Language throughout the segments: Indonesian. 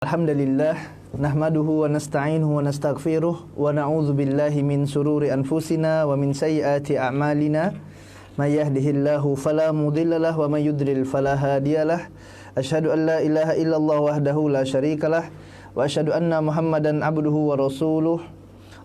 Alhamdulillah nahmaduhu wa nasta'inuhu wa nastaghfiruh wa na'udzu billahi min shururi anfusina wa min sayyiati a'malina may yahdihillahu fala mudhillalah wa may yudlil fala hadiyalah asyhadu an la ilaha illallah wahdahu la syarikalah wa asyhadu anna Muhammadan abduhu wa rasuluh.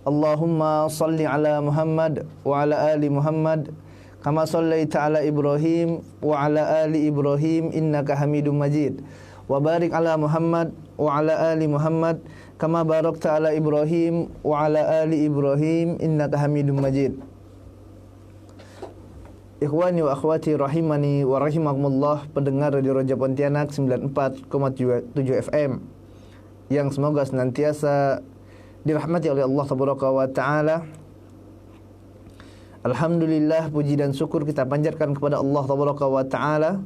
Allahumma salli ala Muhammad wa ala ali Muhammad kama shallaita ala Ibrahim wa ala ali Ibrahim innaka Hamidum Majid. Wa barik ala Muhammad wa ala ali Muhammad kama barakta ala Ibrahim wa ala ali Ibrahim innaka Hamidum Majid. Ikhwani wa akhwati rahimani wa rahimakumullah, pendengar Radio Raja Pontianak 94,7 FM yang semoga senantiasa dirahmati oleh Allah Tabaraka wa Ta'ala. Alhamdulillah, puji dan syukur kita panjatkan kepada Allah Tabaraka wa Ta'ala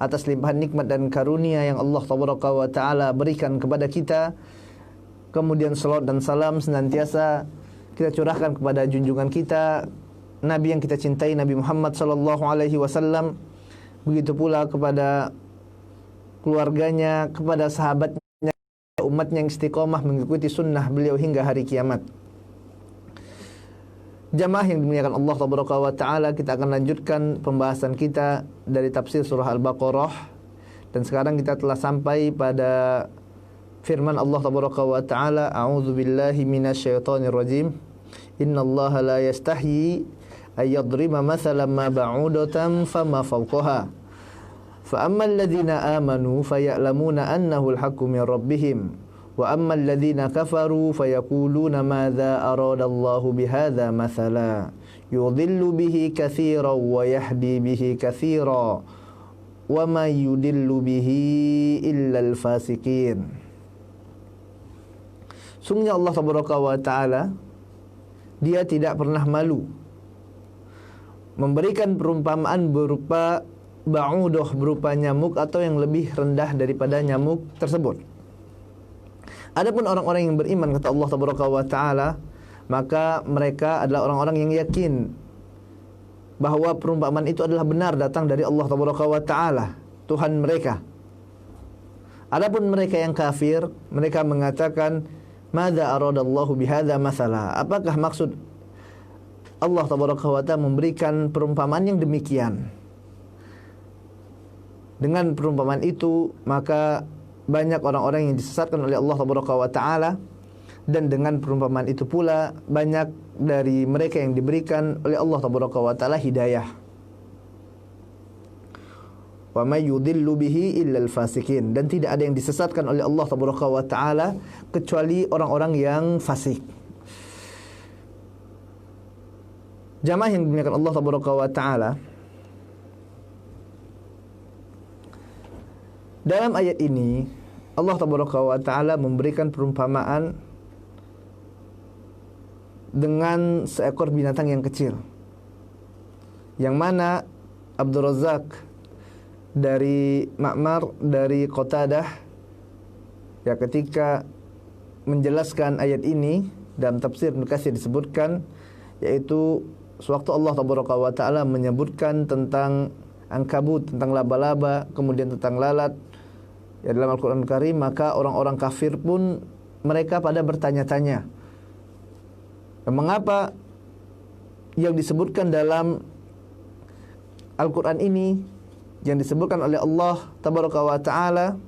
atas limpahan nikmat dan karunia yang Allah Tabaraka wa Ta'ala berikan kepada kita. Kemudian salawat dan salam senantiasa kita curahkan kepada junjungan kita, Nabi yang kita cintai, Nabi Muhammad sallallahu alaihi wasallam. Begitu pula kepada keluarganya, kepada sahabatnya, umatnya yang istiqomah mengikuti sunnah beliau hingga hari kiamat. Jamaah yang dimuliakan Allah Tabaraka wa Ta'ala, kita akan lanjutkan pembahasan kita dari tafsir surah Al-Baqarah. Dan sekarang kita telah sampai pada firman Allah Tabaraka wa Ta'ala, a'udzu billahi minasyaitonir rajim. Innallaha la yastahyi ayyadriba mathalan ma ba'udatan fama fawqaha. Fa ammal ladzina amanu faya'lamuna annahu al-haqqu min rabbihim. Wa ammal ladzina kafaru fayaquluna madza aradallahu bihadza mathala yudhillu bihi katsiran wa yahdi bihi katsiran wa ma yudillu bihi illal fasiqin. Sungguhnya Allah Tabaraka wa Ta'ala, Dia tidak pernah malu memberikan perumpamaan berupa ba'udah, berupa nyamuk atau yang lebih rendah daripada nyamuk tersebut. Adapun orang-orang yang beriman, kata Allah Tabaraka wa Ta'ala, maka mereka adalah orang-orang yang yakin bahwa perumpamaan itu adalah benar datang dari Allah Tabaraka wa Ta'ala, Tuhan mereka. Adapun mereka yang kafir, mereka mengatakan, madza aradallahu bihadza mathala, apakah maksud Allah Tabaraka wa Ta'ala memberikan perumpamaan yang demikian? Dengan perumpamaan itu, maka banyak orang-orang yang disesatkan oleh Allah Tabaraka wa Ta'ala. Dan dengan perumpamaan itu pula banyak dari mereka yang diberikan oleh Allah Tabaraka wa Ta'ala hidayah. Wa may yudillu bihi illal fasikin, dan tidak ada yang disesatkan oleh Allah Tabaraka wa Ta'ala kecuali orang-orang yang fasik. Jamaah yang dimuliakan Allah Tabaraka wa Ta'ala, dalam ayat ini Allah Tabaraka wa Ta'ala memberikan perumpamaan dengan seekor binatang yang kecil, yang mana Abdul Razak dari Ma'mar dari Qatadah, ya, ketika menjelaskan ayat ini dalam tafsir Ibnu Katsir disebutkan, yaitu sewaktu Allah Tabaraka wa Ta'ala menyebutkan tentang ankabut, tentang laba-laba, kemudian tentang lalat, ya, dalam Al-Quran Karim, maka orang-orang kafir pun mereka pada bertanya-tanya, mengapa yang disebutkan dalam Al-Quran ini, yang disebutkan oleh Allah Tabaraka wa Ta'ala,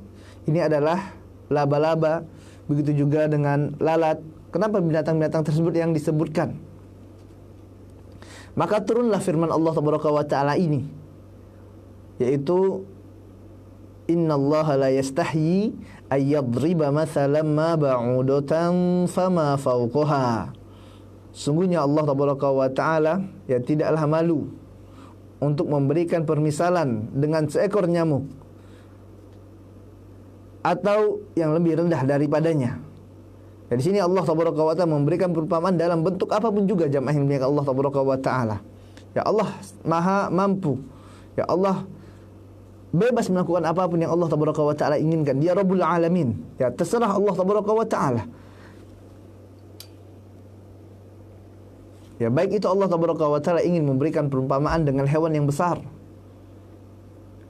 ini adalah laba-laba, begitu juga dengan lalat. Kenapa binatang-binatang tersebut yang disebutkan? Maka turunlah firman Allah Tabaraka wa Ta'ala ini, yaitu innallaha la yastahyi ayyadriba mathalan ma ba'udatan fama fawqaha. Sungguhnya Allah Tabaraka wa Ta'ala, ya, tidaklah malu untuk memberikan permisalan dengan seekor nyamuk atau yang lebih rendah daripadanya. Dan di sini Allah Tabaraka wa Ta'ala memberikan perumpamaan dalam bentuk apapun juga, jamaah yang dimuliakan Allah Tabaraka wa Ta'ala. Ya, Allah Maha mampu. Ya, Allah bebas melakukan apapun yang Allah Tabaraka wa Ta'ala inginkan. Dia Rabbul Alamin. Ya, terserah Allah Tabaraka wa Ta'ala. Ya, baik itu Allah Tabaraka wa Ta'ala ingin memberikan perumpamaan dengan hewan yang besar,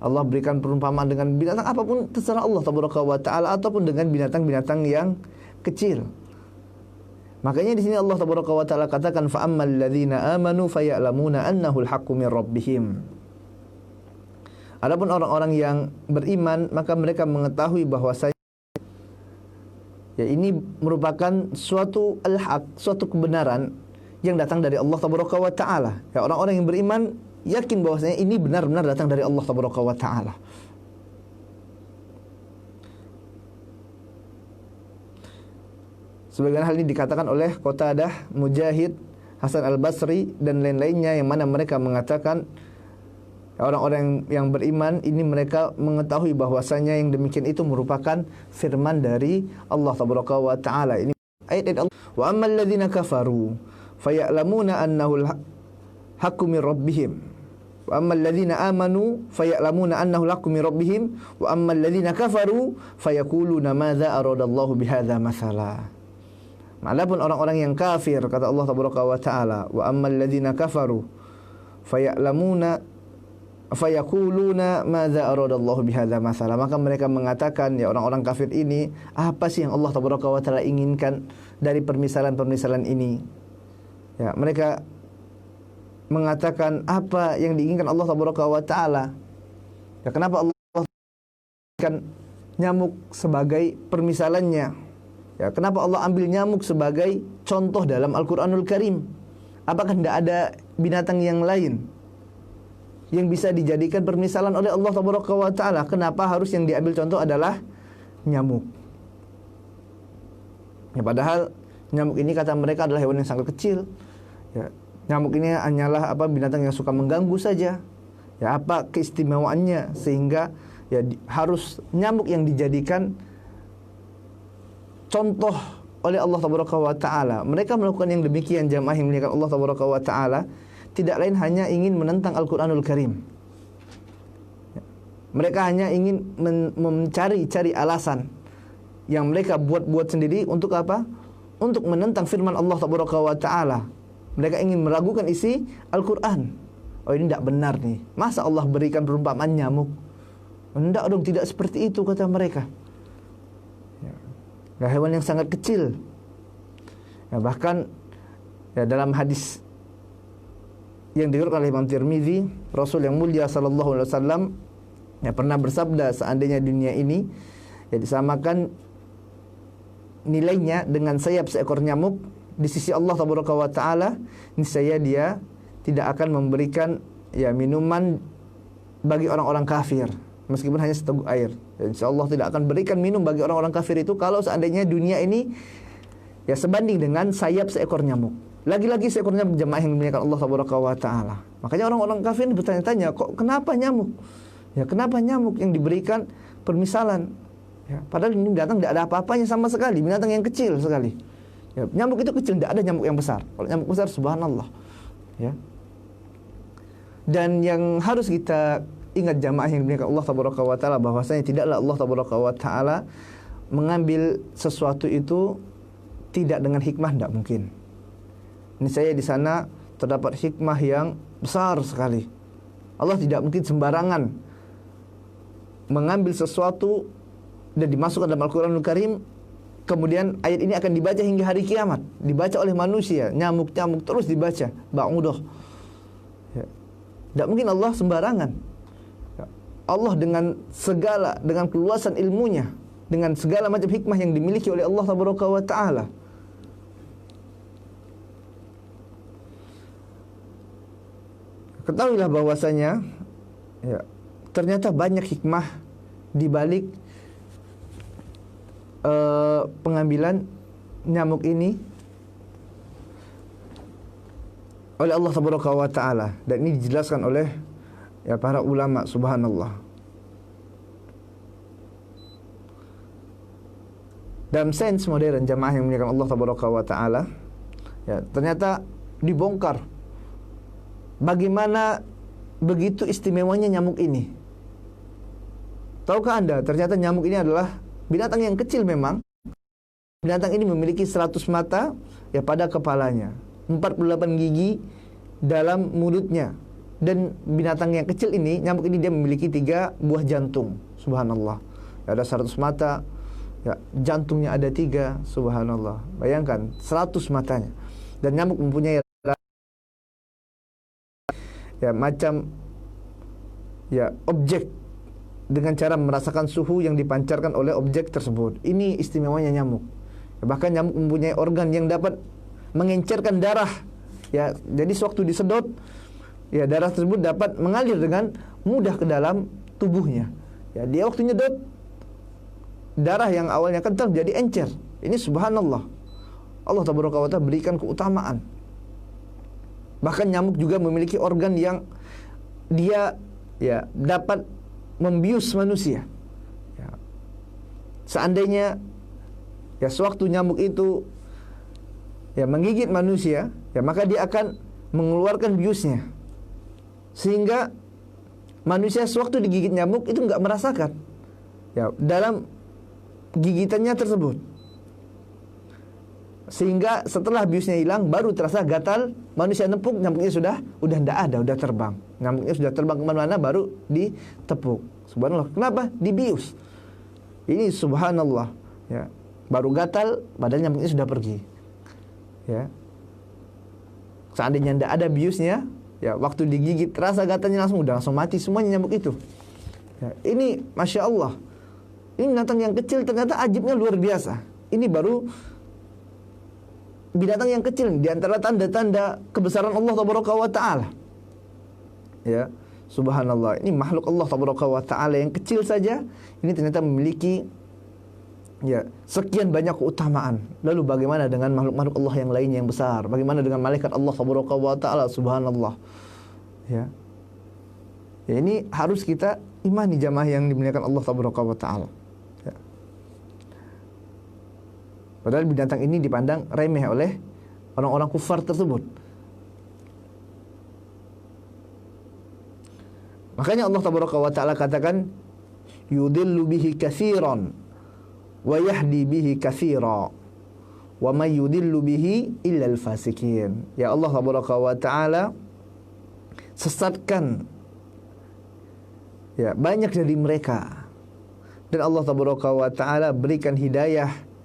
Allah berikan perumpamaan dengan binatang apapun terserah Allah tabaraka wa taala, ataupun dengan binatang-binatang yang kecil. Makanya di sini Allah tabaraka wa taala katakan fa ammal ladzina amanu fayalamuna annahu al-haqqu min rabbihim. Adapun orang-orang yang beriman, maka mereka mengetahui bahwasanya ya ini merupakan suatu al-haq, suatu kebenaran yang datang dari Allah tabaraka wa taala. Ya, orang-orang yang beriman yakin bahwasanya ini benar-benar datang dari Allah tabaraka wa taala. Sebagian hal ini dikatakan oleh Qatadah, Mujahid, Hasan al-Basri dan lain-lainnya, yang mana mereka mengatakan orang-orang yang beriman ini mereka mengetahui bahwasanya yang demikian itu merupakan firman dari Allah tabaraka wa taala. Ini ayat Allah. Wa ammal ladzina kafaru fayalamuna annahu al-haqqu min rabbihim. Wa ammal ladzina amanu fayalamuna annahu al-haqqu min rabbihim wa ammal ladzina kafaru fayaquluna madza aradallahu bihadza mathala. Adapun orang-orang yang kafir, kata Allah tabaraka wa taala, wa ammal ladzina kafaru fayalamuna fayaquluna madza aradallahu bihadza mathala. Maka mereka mengatakan, ya orang-orang kafir ini, apa sih yang Allah tabaraka wa taala inginkan dari permisalan-permisalan ini? Ya, mereka mengatakan apa yang diinginkan Allah tabaraka wa taala. Ya, kenapa Allah kan nyamuk sebagai permisalannya? Ya, kenapa Allah ambil nyamuk sebagai contoh dalam Al-Qur'anul Karim? Apakah tidak ada binatang yang lain yang bisa dijadikan permisalan oleh Allah tabaraka wa taala? Kenapa harus yang diambil contoh adalah nyamuk? Ya, padahal nyamuk ini kata mereka adalah hewan yang sangat kecil. Ya, nyamuk ini hanyalah binatang yang suka mengganggu saja. Ya, apa keistimewaannya sehingga ya harus nyamuk yang dijadikan contoh oleh Allah tabaraka wa taala? Mereka melakukan yang demikian, jamaah yang muliakan Allah tabaraka wa taala, tidak lain hanya ingin menentang Al-Qur'anul Karim. Ya, mereka hanya ingin mencari alasan yang mereka buat-buat sendiri untuk apa? Untuk menentang firman Allah tabaraka wa taala. Mereka ingin meragukan isi Al-Qur'an. Oh, ini tidak benar nih. Masa Allah berikan perumpamaan nyamuk? Tidak dong, tidak seperti itu kata mereka. Ya, hewan yang sangat kecil. Ya, bahkan ya, dalam hadis yang diriwayatkan oleh Imam Tirmizi, Rasul yang mulia sallallahu alaihi wasallam ya pernah bersabda, seandainya dunia ini ya disamakan nilainya dengan sayap seekor nyamuk di sisi Allah tabaraka wa taala, niscaya dia tidak akan memberikan ya minuman bagi orang-orang kafir meskipun hanya seteguk air. Insyaallah tidak akan berikan minum bagi orang-orang kafir itu kalau seandainya dunia ini ya sebanding dengan sayap seekor nyamuk. Lagi-lagi seekor nyamuk, jemaah yang dimuliakan Allah tabaraka wa taala. Makanya orang-orang kafir ini bertanya-tanya, kok kenapa nyamuk? Ya, kenapa nyamuk yang diberikan permisalan? Ya, padahal ini binatang tidak ada apa-apanya sama sekali, binatang yang kecil sekali. Ya, nyamuk itu kecil, tidak ada nyamuk yang besar. Kalau nyamuk besar, subhanallah. Ya. Dan yang harus kita ingat jamaah yang dimuliakan Allah tabaraka wa taala, bahwasanya tidaklah Allah tabaraka wa taala mengambil sesuatu itu tidak dengan hikmah, tidak mungkin. Ini saya di sana terdapat hikmah yang besar sekali. Allah tidak mungkin sembarangan mengambil sesuatu dan dimasukkan dalam Al-Qur'anul Karim, kemudian ayat ini akan dibaca hingga hari kiamat, dibaca oleh manusia, nyamuk-nyamuk terus dibaca, ba'udah. Ya. Tidak mungkin Allah sembarangan. Ya. Allah dengan keluasan ilmunya, dengan segala macam hikmah yang dimiliki oleh Allah tabaraka wa taala. Ketahuilah bahwasanya ya, ternyata banyak hikmah di balik pengambilan nyamuk ini oleh Allah tabaraka wa taala, dan ini dijelaskan oleh ya para ulama, subhanallah. Dalam sains modern, jamaah yang memuliakan Allah tabaraka wa taala, ya ternyata dibongkar bagaimana begitu istimewanya nyamuk ini. Tahukah Anda, ternyata nyamuk ini adalah binatang yang kecil memang. Binatang ini memiliki 100 mata ya pada kepalanya, 48 gigi dalam mulutnya, Dan binatang yang kecil ini, nyamuk ini dia memiliki 3 buah jantung. Subhanallah. Ya, ada 100 mata, ya, jantungnya ada 3. Subhanallah. Bayangkan 100 matanya. Dan nyamuk mempunyai ya macam ya objek dengan cara merasakan suhu yang dipancarkan oleh objek tersebut. Ini istimewanya nyamuk. Ya, bahkan nyamuk mempunyai organ yang dapat mengencerkan darah. Ya, jadi sewaktu disedot, ya darah tersebut dapat mengalir dengan mudah ke dalam tubuhnya. Ya, dia waktu nyedot, darah yang awalnya kental jadi encer. Ini subhanallah. Allah tabaraka wa ta'ala berikan keutamaan. Bahkan nyamuk juga memiliki organ yang dia ya dapat membius manusia. Ya. Seandainya ya sewaktu nyamuk itu ya menggigit manusia, ya maka dia akan mengeluarkan biusnya. Sehingga manusia sewaktu digigit nyamuk itu enggak merasakan ya dalam gigitannya tersebut. Sehingga setelah biusnya hilang baru terasa gatal, manusia nempuk, nyamuknya udah enggak ada, udah terbang. Nyamuknya sudah terbang kemana-mana baru ditepuk. Subhanallah. Kenapa? Dibius. Ini subhanallah. Ya. Baru gatal, padahal nyamuknya sudah pergi. Ya. Seandainya enggak ada biusnya, ya waktu digigit terasa gatalnya langsung mati semuanya nyamuk itu. Ya. Ini masya Allah. Ini binatang yang kecil ternyata ajibnya luar biasa. Ini baru binatang yang kecil di antara tanda-tanda kebesaran Allah tabaraka wa taala. Ya, subhanallah. Ini makhluk Allah tabaraka wa taala yang kecil saja ini ternyata memiliki ya sekian banyak keutamaan. Lalu bagaimana dengan makhluk-makhluk Allah yang lainnya yang besar? Bagaimana dengan malaikat Allah tabaraka wa taala? Subhanallah. Ya. Ya, ini harus kita imani jamaah yang dimuliakan Allah tabaraka wa taala. Padahal binatang ini dipandang remeh oleh orang-orang kufar tersebut. Makanya Allah tabaraka wa ta'ala katakan yudillu bihi katsiran wa yahdi bihi katsira wa may yudillu bihi illa al-fasikin. Ya Allah tabaraka wa ta'ala sesatkan ya banyak dari mereka. Dan Allah tabaraka wa ta'ala berikan hidayah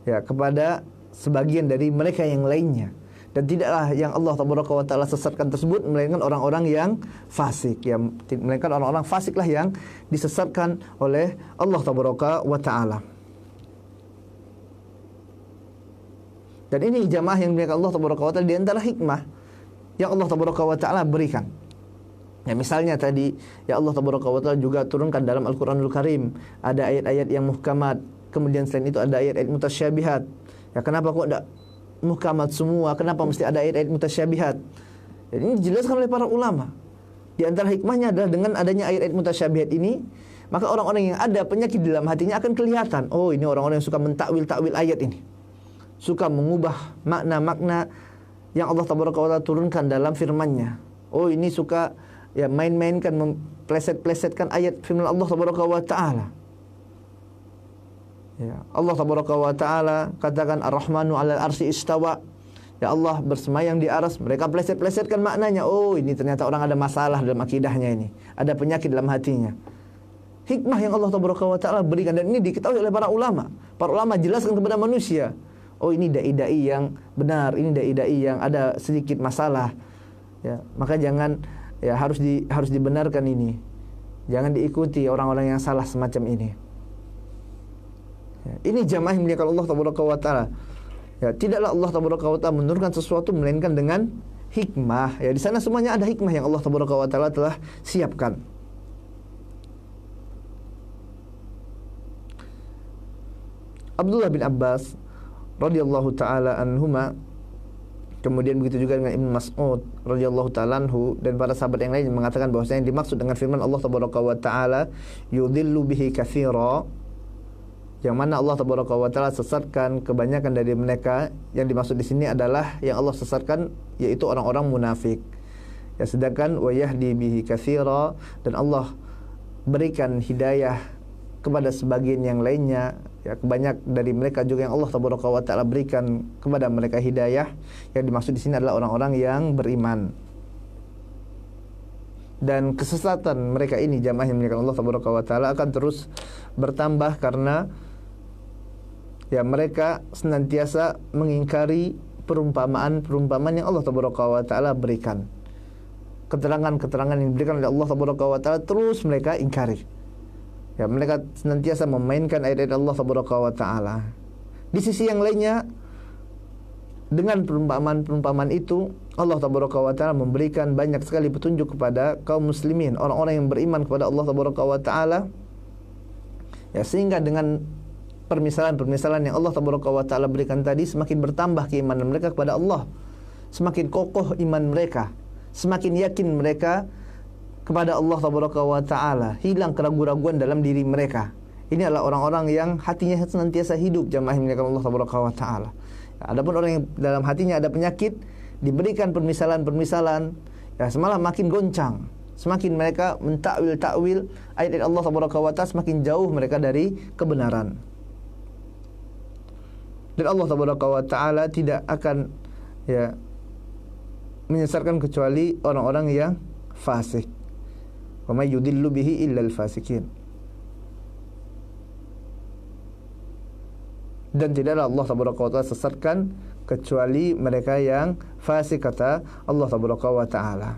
ya kepada sebagian dari mereka yang lainnya. Dan tidaklah yang Allah tabaraka wa taala sesatkan tersebut melainkan orang-orang yang fasik, ya melainkan orang-orang fasiklah yang disesatkan oleh Allah tabaraka wa taala. Dan ini jamaah yang dimuliakan Allah tabaraka wa taala di antara hikmah yang Allah tabaraka wa taala berikan. Ya misalnya tadi ya Allah tabaraka wa taala juga turunkan dalam Al-Qur'anul Karim ada ayat-ayat yang muhkamat. Kemudian selain itu ada ayat-ayat mutasyabihat. Ya kenapa kok tidak muhkamat semua? Kenapa mesti ada ayat-ayat mutasyabihat? Jadi ini dijelaskan oleh para ulama. Di antara hikmahnya adalah dengan adanya ayat-ayat mutasyabihat ini, maka orang-orang yang ada penyakit di dalam hatinya akan kelihatan. Oh, ini orang-orang yang suka mentakwil-takwil ayat ini. Suka mengubah makna-makna yang Allah tabaraka wa taala turunkan dalam firman-Nya. Oh, ini suka ya main-mainkan, mempleset-plesetkan ayat firman Allah tabaraka wa taala. Ya, Allah tabaraka wa taala katakan Ar-Rahmanu 'alal arsy istawa. Ya Allah bersemayam di aras. Mereka pleset-plesetkan maknanya. Oh, ini ternyata orang ada masalah dalam akidahnya ini. Ada penyakit dalam hatinya. Hikmah yang Allah tabaraka wa taala berikan dan ini diketahui oleh para ulama. Para ulama jelaskan kepada manusia. Oh, ini dai-dai yang benar, ini dai-dai yang ada sedikit masalah. Ya, maka jangan ya harus dibenarkan ini. Jangan diikuti orang-orang yang salah semacam ini. Ini jamaah yang dimuliakan Allah tabaraka wa taala. Ya, tidaklah Allah tabaraka wa taala menurunkan sesuatu melainkan dengan hikmah. Ya, di sana semuanya ada hikmah yang Allah tabaraka wa taala telah siapkan. Abdullah bin Abbas radhiyallahu taala anhuma, kemudian begitu juga dengan Ibnu Mas'ud radhiyallahu taala anhu dan para sahabat yang lain mengatakan bahwasanya yang dimaksud dengan firman Allah tabaraka wa taala yudhillu bihi katsira, yang mana Allah tabaraka wa taala sesatkan kebanyakan dari mereka. Yang dimaksud di sini adalah yang Allah sesatkan yaitu orang-orang munafik. Ya, sedangkan wa yahdi bihi katsira, dan Allah berikan hidayah kepada sebagian yang lainnya. Ya, banyak dari mereka juga yang Allah tabaraka wa taala berikan kepada mereka hidayah. Yang dimaksud di sini adalah orang-orang yang beriman. dan kesesatan mereka ini, jamaah yang dimuliakan Allah tabaraka wa taala, akan terus bertambah karena ya mereka senantiasa mengingkari perumpamaan-perumpamaan yang Allah tabaraka wa taala berikan. Keterangan-keterangan yang diberikan oleh Allah tabaraka wa taala terus mereka ingkari. Ya, mereka senantiasa memainkan ayat-ayat Allah tabaraka wa taala. Di sisi yang lainnya, dengan perumpamaan-perumpamaan itu Allah tabaraka wa taala memberikan banyak sekali petunjuk kepada kaum muslimin, orang-orang yang beriman kepada Allah tabaraka wa taala. Ya, sehingga dengan permisalan-permisalan yang Allah tabaraka wa taala berikan tadi, semakin bertambah keimanan mereka kepada Allah, semakin kokoh iman mereka, semakin yakin mereka kepada Allah tabaraka wa taala, hilang keraguan-raguan dalam diri mereka. Ini adalah orang-orang yang hatinya senantiasa hidup, jamaah yang dimuliakan Allah tabaraka wa taala. Adapun orang yang dalam hatinya ada penyakit, diberikan permisalan-permisalan, ya semalah makin goncang, semakin mereka mentakwil-takwil ayat-ayat Allah tabaraka wa taala, semakin jauh mereka dari kebenaran. Dan Allah tabaraka wa taala tidak akan ya menyesatkan kecuali orang-orang yang fasik. Wa may yudillu bihi illa al-fasikin. Dan tidaklah Allah tabaraka wa taala sesatkan kecuali mereka yang fasik, kata Allah tabaraka wa taala.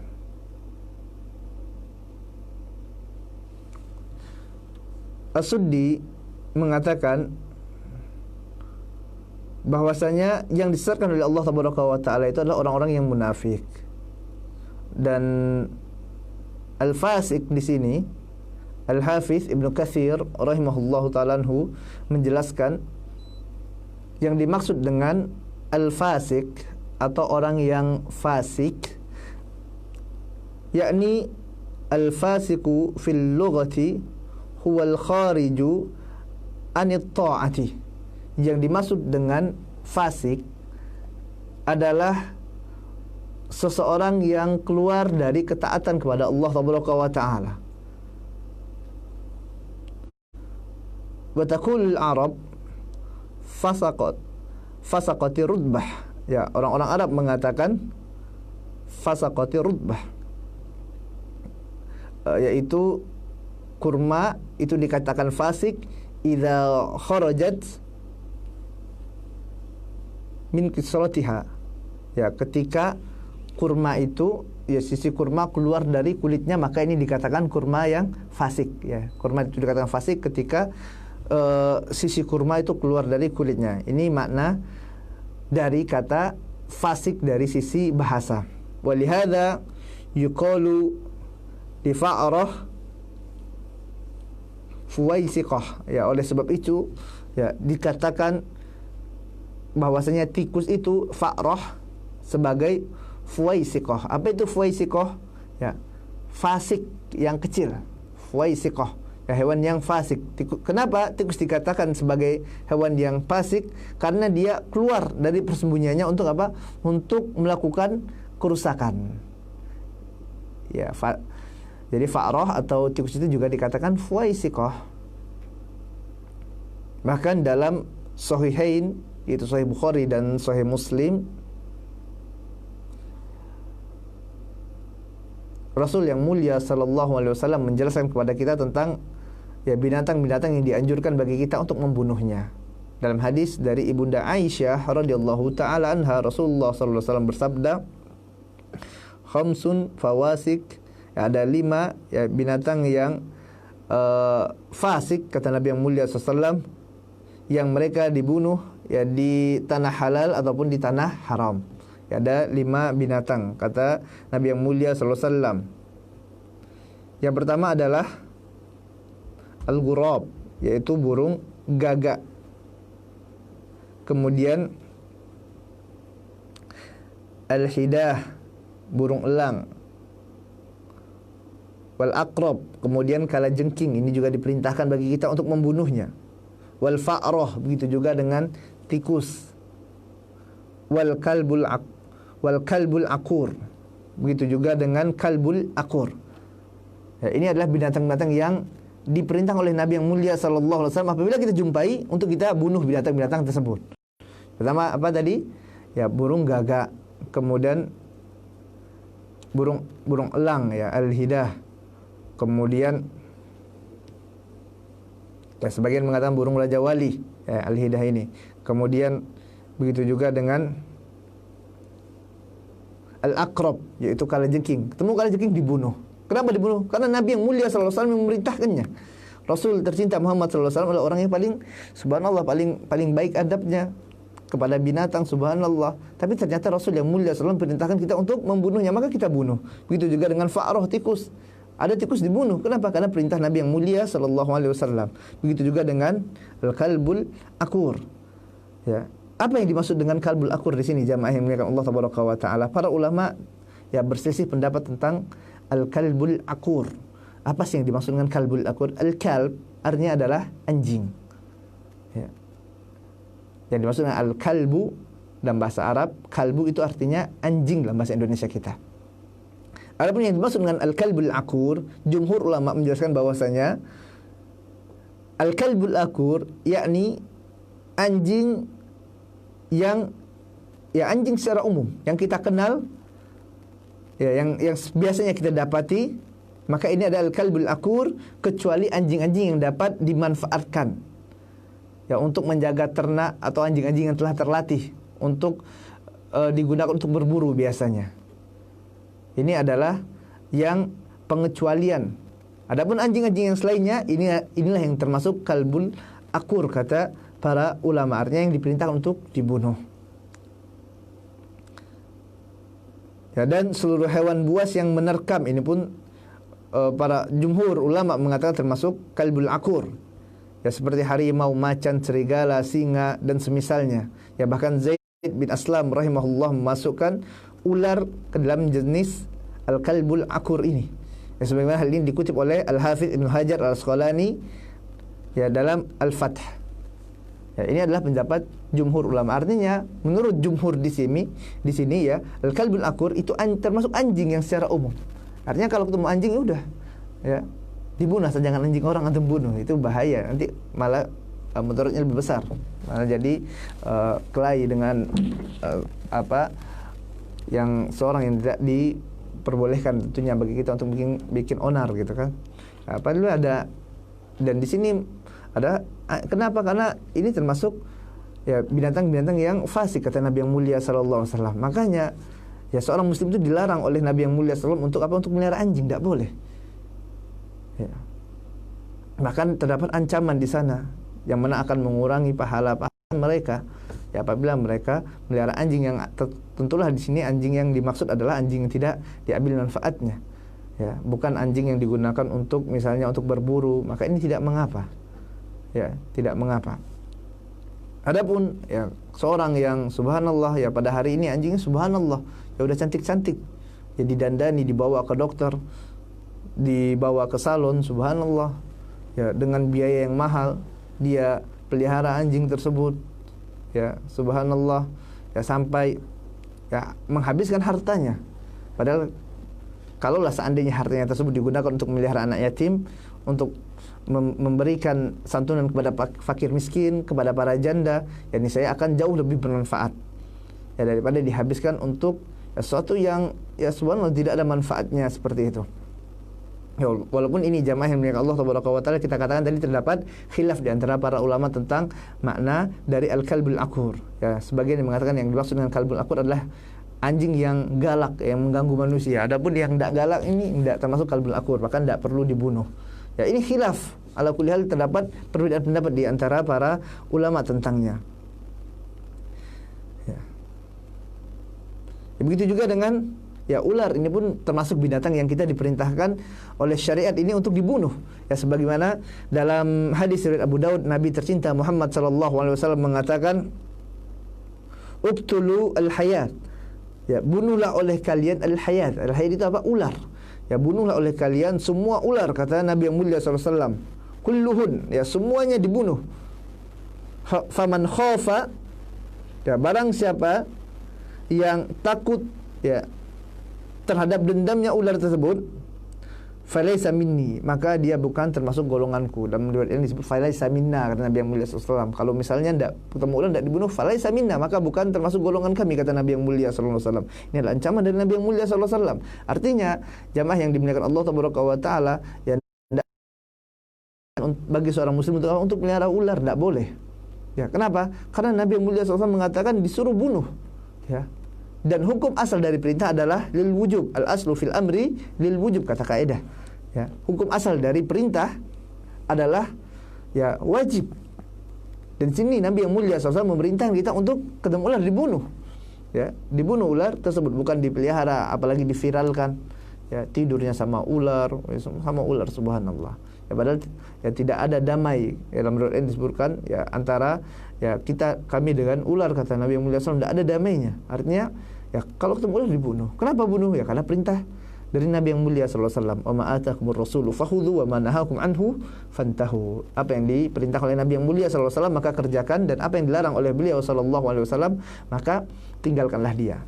As-Suddi mengatakan bahwasanya yang disesatkan oleh Allah tabaraka wa taala itu adalah orang-orang yang munafik. Dan al-fasik di sini, Al-Hafiz Ibnu Katsir rahimahullahu taala anhu menjelaskan yang dimaksud dengan al-fasik atau orang yang fasik, yakni al-fasiku fil lughati huwal khariju anit ta'ati. Yang dimaksud dengan fasik adalah seseorang yang keluar dari ketaatan kepada Allah tabaraka wa taala. Wa taqulul Arab fasaqati rutbah. Ya, orang-orang Arab mengatakan fasaqati rutbah, yaitu kurma itu dikatakan fasik idza kharajat min kisratiha. Ya, ketika kurma itu, ya sisi kurma keluar dari kulitnya, maka ini dikatakan kurma yang fasik. Ya, kurma itu dikatakan fasik ketika sisi kurma itu keluar dari kulitnya. Ini makna dari kata fasik dari sisi bahasa. Walihada yuqalu li fa'rah fuwaisiqah. Ya, oleh sebab itu ya dikatakan bahwasanya tikus itu fa'rah sebagai fuwaisiqah. Apa itu fuwaisiqah? Ya, fasik yang kecil. Fuwaisiqah, ya, hewan yang fasik. Kenapa tikus dikatakan sebagai hewan yang fasik? Karena dia keluar dari persembunyiannya untuk apa? Untuk melakukan kerusakan. Ya, jadi fa'rah atau tikus itu juga dikatakan fuwaisiqah. Bahkan dalam Sahihain, yaitu Sahih Bukhari dan Sahih Muslim, Rasul yang mulia sallallahu alaihi wasallam menjelaskan kepada kita tentang ya binatang-binatang yang dianjurkan bagi kita untuk membunuhnya. Dalam hadis dari Ibunda Aisyah radhiyallahu taala anha, Rasulullah sallallahu alaihi wasallam bersabda, "Khamsun fawasik." Ya, ada 5 ya binatang yang fasik, kata Nabi yang mulia sallallahu alaihi wasallam, yang mereka dibunuh ya di tanah halal ataupun di tanah haram. Ya, ada 5 binatang, kata Nabi yang mulia sallallahu alaihi wasallam. Yang pertama adalah al-ghurab, yaitu burung gagak. Kemudian al-hidah, burung elang. Wal aqrab, kemudian kalajengking, ini juga diperintahkan bagi kita untuk membunuhnya. Wal fa'rah, begitu juga dengan tikus. Wal kalbul akur, begitu juga dengan kalbul akur. Ya, ini adalah binatang-binatang yang diperintah oleh Nabi yang mulia sallallahu alaihi wasallam apabila kita jumpai untuk kita bunuh binatang-binatang tersebut. Pertama apa tadi? Ya, burung gagak, kemudian burung elang ya, al-hidah. Kemudian ya, sebagian mengatakan burung Raja Wali ya, al-hidah ini. Kemudian begitu juga dengan al-aqrab, yaitu kalajengking. Ketemu kalajengking dibunuh. Kenapa dibunuh? Karena Nabi yang mulia sallallahu alaihi wasallam memerintahkannya. Rasul tercinta Muhammad sallallahu alaihi wasallam adalah orang yang paling subhanallah paling baik adabnya kepada binatang, subhanallah. Tapi ternyata Rasul yang mulia sallallahu alaihi wasallam perintahkan kita untuk membunuhnya, maka kita bunuh. Begitu juga dengan fa'rah, tikus. Ada tikus dibunuh. Kenapa? Karena perintah Nabi yang mulia sallallahu alaihi wasallam. Begitu juga dengan al-kalbul akur. Ya. Apa yang dimaksud dengan kalbul akur di sini, jamaah yang dimuliakan Allah tabaraka wa taala? Para ulama ya berselisih pendapat tentang al-kalbul akur. Apa sih yang dimaksud dengan kalbul akur? Al-kalb artinya adalah anjing. Ya. Yang dimaksud dengan al-kalbu dalam bahasa Arab, kalbu itu artinya anjing dalam bahasa Indonesia kita. Adapun yang dimaksud dengan al-kalbul akur, jumhur ulama menjelaskan bahwasanya al-kalbul akur yakni anjing yang ya anjing secara umum yang kita kenal ya, yang biasanya kita dapati, maka ini adalah al-kalbul akur, kecuali anjing-anjing yang dapat dimanfaatkan ya untuk menjaga ternak atau anjing-anjing yang telah terlatih untuk digunakan untuk berburu biasanya. Ini adalah yang pengecualian. Adapun anjing-anjing yang selainnya, inilah yang termasuk kalbul akur kata para ulama, artinya yang diperintahkan untuk dibunuh. Ya, dan seluruh hewan buas yang menerkam, ini pun para jumhur ulama mengatakan termasuk kalbul akur. Ya, seperti harimau, macan, serigala, singa dan semisalnya. Ya, bahkan Zaid bin Aslam rahimahullah memasukkan ular ke dalam jenis al-kalbul akur ini. Ya, sebagaimana hal ini dikutip oleh Al-Hafidz Ibnu Hajar Al-Asqalani ya dalam Al-Fath. Ya, ini adalah pendapat jumhur ulama. Artinya menurut jumhur di sini ya, al-kalbul akur itu termasuk anjing yang secara umum. Artinya kalau ketemu anjing ya udah ya dibunuh saja, jangan anjing orang atau bunuh, itu bahaya. Nanti malah mudaratnya lebih besar. Malah jadi kelahi dengan apa yang seorang yang tidak diperbolehkan tentunya bagi kita untuk bikin onar gitu kan. Apa dulu ada, dan di sini ada kenapa? Karena ini termasuk ya binatang-binatang yang fasik kata Nabi yang mulia sallallahu alaihi wasallam. Makanya ya seorang muslim itu dilarang oleh Nabi yang mulia sallallahu alaihi wasallam untuk apa? Untuk melihara anjing, tidak boleh. Ya. Bahkan terdapat ancaman di sana yang mana akan mengurangi pahala mereka. Ya, apabila mereka melihara anjing yang tentulah di sini anjing yang dimaksud adalah anjing yang tidak diambil manfaatnya. Ya, bukan anjing yang digunakan untuk misalnya untuk berburu, maka ini tidak mengapa. Ya, tidak mengapa. Adapun ya seorang yang subhanallah ya pada hari ini anjingnya subhanallah ya udah cantik-cantik, ya didandani, dibawa ke dokter, dibawa ke salon, subhanallah ya dengan biaya yang mahal dia pelihara anjing tersebut, ya subhanallah ya sampai ya menghabiskan hartanya. Padahal kalaulah seandainya hartanya tersebut digunakan untuk melihara anak yatim, untuk memberikan santunan kepada fakir miskin, kepada para janda, ya ini saya akan jauh lebih bermanfaat ya daripada dihabiskan untuk ya, sesuatu yang ya subhanallah tidak ada manfaatnya seperti itu. Ya, walaupun ini jamaah yang dimuliakan Allah tabaraka wa taala, kita katakan tadi terdapat khilaf di antara para ulama tentang makna dari al-kalbul akur. Ya, sebagian yang mengatakan yang dimaksud dengan kalbul akur adalah anjing yang galak yang mengganggu manusia. Adapun yang tidak galak ini tidak termasuk kalbul akur, bahkan tidak perlu dibunuh. Ya, ini khilaf. Ala kulli hal terdapat perbedaan pendapat di antara para ulama tentangnya. Ya. Ya, begitu juga dengan ya ular, ini pun termasuk binatang yang kita diperintahkan oleh syariat ini untuk dibunuh. Ya, sebagaimana dalam hadis riwayat Abu Daud, Nabi tercinta Muhammad sallallahu alaihi wasallam mengatakan, "Uqtulu al-hayat." Ya, bunuhlah oleh kalian al-hayat. Al-hayat itu apa? Ular. Ya, bunuhlah oleh kalian semua ular, kata Nabi yang mulia sallallahu alaihi wasallam. Kulluhun, ya semuanya dibunuh. Faman khafa, ya barang siapa yang takut ya terhadap dendamnya ular tersebut, falaisa minni, maka dia bukan termasuk golonganku. Dalam riwayat ini disebut falaisa minna, kata Nabi yang mulia SAW. Kalau misalnya tidak ketemu ular, tidak dibunuh, falaisa minna, maka bukan termasuk golongan kami, kata Nabi yang mulia SAW. Ini adalah ancaman dari Nabi yang mulia SAW. Artinya jamaah yang dimuliakan Allah Taala, yang bagi seorang muslim untuk melihara ular tidak boleh. Ya, kenapa? Karena Nabi yang mulia SAW mengatakan disuruh bunuh. Ya. Dan hukum asal dari perintah adalah lil wujub. Al aslu fil amri lil wujub, kata kaidah. Ya, hukum asal dari perintah adalah ya wajib. Dan sini Nabi yang mulia SAW memerintahkan kita untuk ketemu ular dibunuh. Ya, dibunuh ular tersebut, bukan dipelihara, apalagi diviralkan. Ya, tidurnya sama ular, subhanallah. Ya, padahal ya tidak ada damai. Ya, dalam riwayat ini disebutkan ya antara ya kami dengan ular, kata Nabi yang mulia SAW, tidak ada damainya. Artinya ya kalau ketemu ular dibunuh. Kenapa bunuh? Ya karena perintah dari Nabi yang mulia sallallahu alaihi wasallam, "Wa ma atakumur rasulu fakhudhu wa ma nahakum anhu fantahu." Apa yang diperintah oleh Nabi yang mulia sallallahu alaihi wasallam maka kerjakan, dan apa yang dilarang oleh beliau sallallahu alaihi wasallam maka tinggalkanlah dia.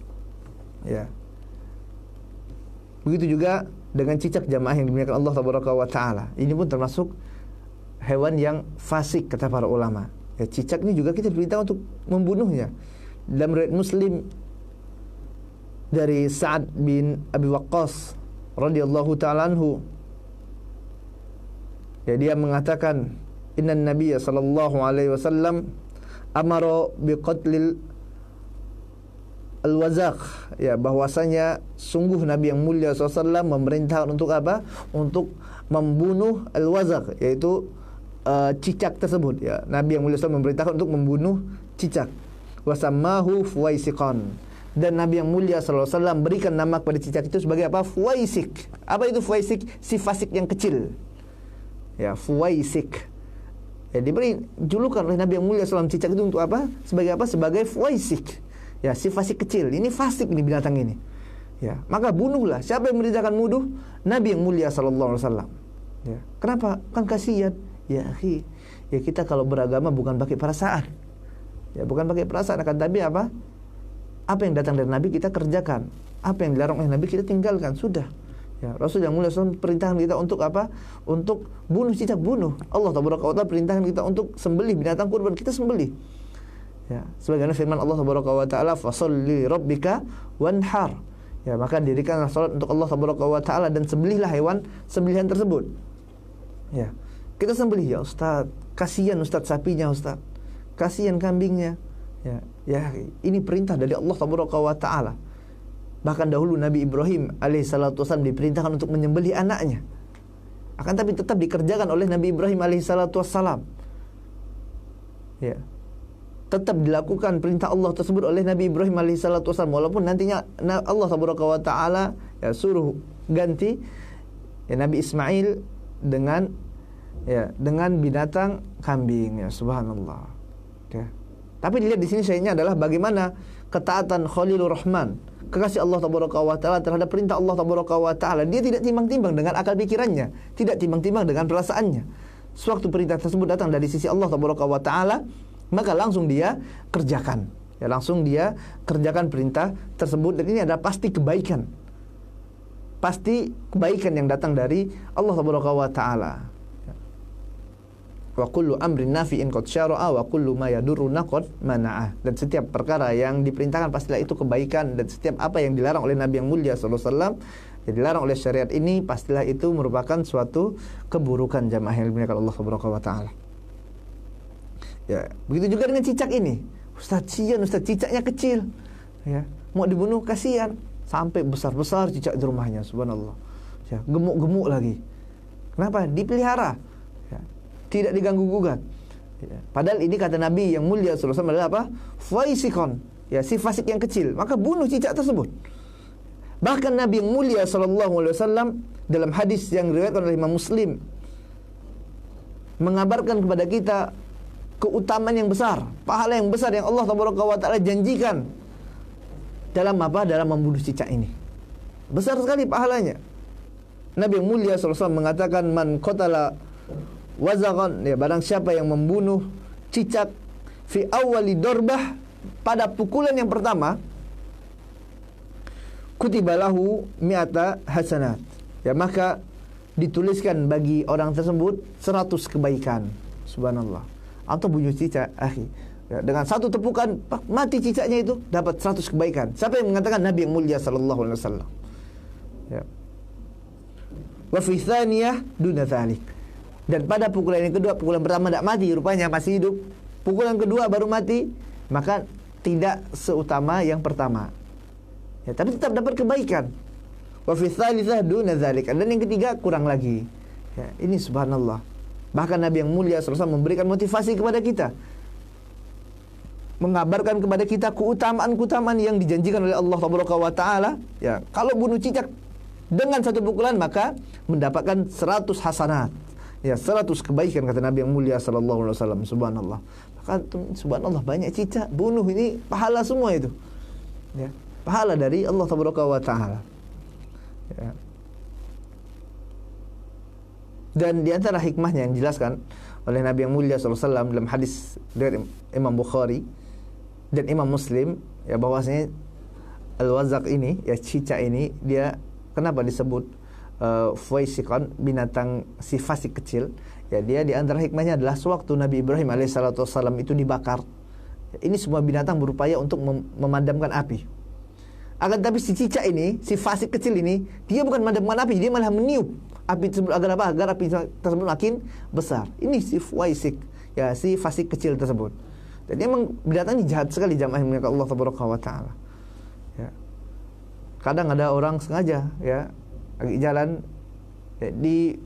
Ya. Begitu juga dengan cicak, jamaah yang dimuliakan Allah Taala. Ini pun termasuk hewan yang fasik, kata para ulama. Ya, cicak ini juga kita diperintah untuk membunuhnya. Dalam riwayat Muslim dari Sa'ad bin Abi Waqqas radhiyallahu ta'ala anhu, ya, dia mengatakan, innan nabiyya sallallahu alaihi wasallam amara biqatlil al-wazaq, ya, bahwasanya sungguh Nabi yang mulia SAW memerintahkan untuk apa? Untuk membunuh al-wazaq, yaitu cicak tersebut. Ya, Nabi yang mulia SAW memerintahkan untuk membunuh cicak. Wasammahu fuwaisiqan, dan Nabi yang mulia SAW berikan nama kepada cicak itu sebagai apa? Fuwaisik. Apa itu fuwaisik? Si fasik yang kecil. Ya, fuwaisik. Ya, diberi julukan oleh Nabi yang mulia SAW cicak itu untuk apa? Sebagai apa? Sebagai fuwaisik. Ya, si fasik kecil. Ini fasik nih binatang ini. Ya, maka bunuhlah. Siapa yang merintahkan bunuh? Nabi yang mulia SAW. Ya, kenapa? Kan kasihan. Ya, akhi. Ya, kita kalau beragama bukan pakai perasaan. Ya, bukan pakai perasaan, akan tapi apa? Apa yang datang dari Nabi kita kerjakan, apa yang dilarang oleh Nabi kita tinggalkan, sudah. Ya, Rasul yang mulia SAW perintahkan kita untuk apa? Untuk bunuh cicak, bunuh. Allah Taala perintahkan kita untuk sembelih binatang kurban, kita sembelih. Ya, sebagaimana firman Allah Taala, "Fasholli rabbika wanhar." Ya, maka dirikanlah salat untuk Allah Taala dan sembelihlah hewan sembelihan tersebut. Ya. Kita sembelih, ya Ustaz, kasihan Ustaz sapinya, Ustaz. Kasihan kambingnya. Ya, ini perintah dari Allah Taala. Bahkan dahulu Nabi Ibrahim alaihissalatu wassalam diperintahkan untuk menyembelih anaknya. Akan tapi tetap dikerjakan oleh Nabi Ibrahim alaihissalatu wassalam. Ya. Tetap dilakukan perintah Allah tersebut oleh Nabi Ibrahim alaihissalatu wassalam, walaupun nantinya Allah Taala ya suruh ganti ya Nabi Ismail dengan binatang kambing, ya subhanallah. Ya. Tapi dilihat di sini syahidnya adalah bagaimana ketaatan Khalilur Rahman, kekasih Allah Taala terhadap perintah Allah Taala. Dia tidak timbang-timbang dengan akal pikirannya, tidak timbang-timbang dengan perasaannya. Sewaktu perintah tersebut datang dari sisi Allah Taala, maka langsung dia kerjakan. Ya, langsung dia kerjakan perintah tersebut, dan ini adalah pasti kebaikan. Pasti kebaikan yang datang dari Allah Taala. Wa kullu amrin nafi'in qad syara'a wa kullu ma yadurruna qad mana'ah. Dan setiap perkara yang diperintahkan pastilah itu kebaikan, dan setiap apa yang dilarang oleh Nabi yang mulia sallallahu alaihi wasallam, yang dilarang oleh syariat ini, pastilah itu merupakan suatu keburukan, jamaah yang dimuliakan Allah Subhanahu wa taala. Ya, begitu juga dengan cicak ini. Ustaz, cicaknya kecil. Ya, mau dibunuh kasihan, sampai besar-besar cicak di rumahnya, subhanallah. Ya, gemuk-gemuk lagi. Kenapa? Dipelihara. Tidak diganggu gugat. Ya. Padahal ini kata Nabi yang mulia sallallahu alaihi wasallam adalah apa? Faisikon. Ya, si fasik yang kecil. Maka bunuh cicak tersebut. Bahkan Nabi yang mulia sallallahu alaihi wasallam dalam hadis yang diriwayatkan oleh Imam Muslim mengabarkan kepada kita keutamaan yang besar, pahala yang besar yang Allah Taala janjikan dalam apa? Dalam membunuh cicak ini. Besar sekali pahalanya. Nabi yang mulia sallallahu alaihi wasallam mengatakan, man qatala wazaqan, ya, barang siapa yang membunuh cicak fi awwali darbah, pada pukulan yang pertama, kutibalahu mi'ata hasanat, ya, maka dituliskan bagi orang tersebut 100 kebaikan. Subhanallah. Atau bunuh cicak, akhi. Ya, dengan satu tepukan mati cicaknya itu dapat 100 kebaikan. Siapa yang mengatakan? Nabi yang mulia sallallahu alaihi wasallam. Ya. Wa fi tsaniyah duna dzalik. Dan pada pukulan yang kedua, pukulan pertama tidak mati, rupanya masih hidup. Pukulan kedua baru mati, maka tidak seutama yang pertama. Ya, tapi tetap dapat kebaikan. Wa fi tsalitsah duna dzalik. Dan yang ketiga kurang lagi. Ya, ini subhanallah. Bahkan Nabi yang mulia sallallahu alaihi wasallam memberikan motivasi kepada kita, mengabarkan kepada kita keutamaan-keutamaan yang dijanjikan oleh Allah Taala. Ya, kalau bunuh cicak dengan satu pukulan maka mendapatkan 100 hasanat. Ya, 100 kebaikan kata Nabi yang mulia sallallahu alaihi wasallam. Subhanallah. Maka subhanallah banyak cicak bunuh ini pahala semua itu. Ya, pahala dari Allah Taala. Ya. Dan di antara hikmahnya yang dijelaskan oleh Nabi yang mulia sallallahu alaihi wasallam dalam hadis dari Imam Bukhari dan Imam Muslim, ya, bahwasanya al-wazaq ini, ya, cicak ini, dia kenapa disebut fuwaisiqan, binatang si fasik kecil? Ya, dia di antara hikmahnya adalah sewaktu Nabi Ibrahim alaihissalam itu dibakar, ini semua binatang berupaya untuk memadamkan api. Akan tapi si cicak ini, si fasik kecil ini, dia bukan memadamkan api, dia malah meniup api tersebut. Agar apa? Agar api tersebut makin besar. Ini si fuwaisiq, ya, si fasik kecil tersebut. Dan memang binatang ini jahat sekali, jamaah yang dimuliakan Allah Taala. Ya. Kadang ada orang sengaja, ya, lagi jalan, ya, di